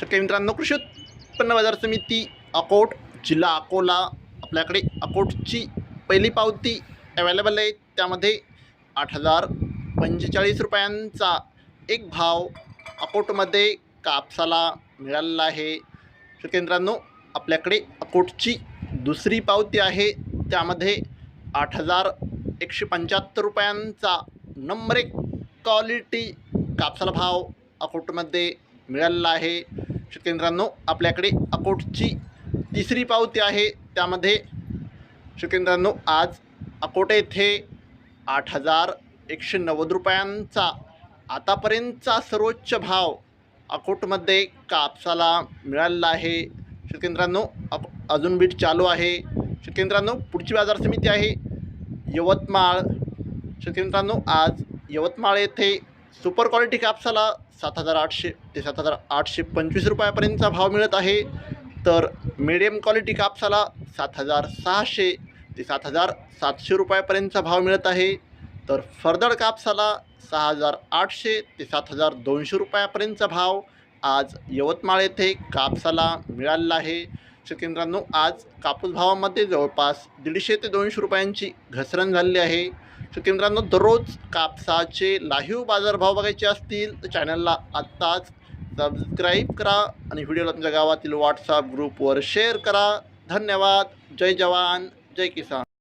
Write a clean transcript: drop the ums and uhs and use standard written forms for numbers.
शेतकरी मित्रांनो, कृषी उत्पन्न बाजार समिती अकोट जिल्हा अकोला आपल्याकडे अकोटची पहिली पावती अवेलेबल आहे। त्यामध्ये 8,045 रुपयांचा एक भाव अकोटमध्ये कापसाला मिळालेला आहे। शेतकरी मित्रांनो, आपल्याकडे अकोटची दुसरी पावती आहे, त्यामध्ये 8,175 रुपयांचा नंबर 1 क्वालिटी कापसाला भाव अकोटमध्ये मिळालेला आहे। शेतकरी मित्रांनो, आपल्याकडे अकोटची तिसरी पावती आहे, त्यामध्ये शेतकरी मित्रांनो आज अकोट येथे 8,190 रुपयांचा आतापर्यंतचा सर्वोच्च भाव अकोटमध्ये कापसाला मिळालेला आहे। शेतकरी मित्रांनो, अजून बीट चालू आहे। शेतकरी मित्रांनो, पुढची बाजार समिती आहे यवतमाळ। शेतकरी मित्रांनो, आज यवतमाळ येथे सुपर क्वालिटी कापसाला 7,800 ते 7,825 रुपयापर्यंतचा भाव मिळत आहे, तर मीडियम क्वालिटी कापसाला 7,600 ते 7,700 रुपयापर्यंतचा भाव मिळत आहे, तर फरदड कापसाला 6,800 ते 7,200 रुपयापर्यंतचा भाव आज यवतमाळ येथे कापसाला मिळालेला आहे। शेतकरी मित्रांनो, आज कापूस भावामध्ये जवळपास 150 ते 200 रुपयांची घसरण झालेली आहे। शेतकरी मित्रांनो, दररोज कापसाचे लाईव्ह बाजारभाव बघायचे असतील तर चॅनलला आत्ताच सबस्क्राईब करा आणि व्हिडिओला तुमच्या गावातील व्हॉट्सअप ग्रुपवर शेअर करा। धन्यवाद। जय जवान जय किसान।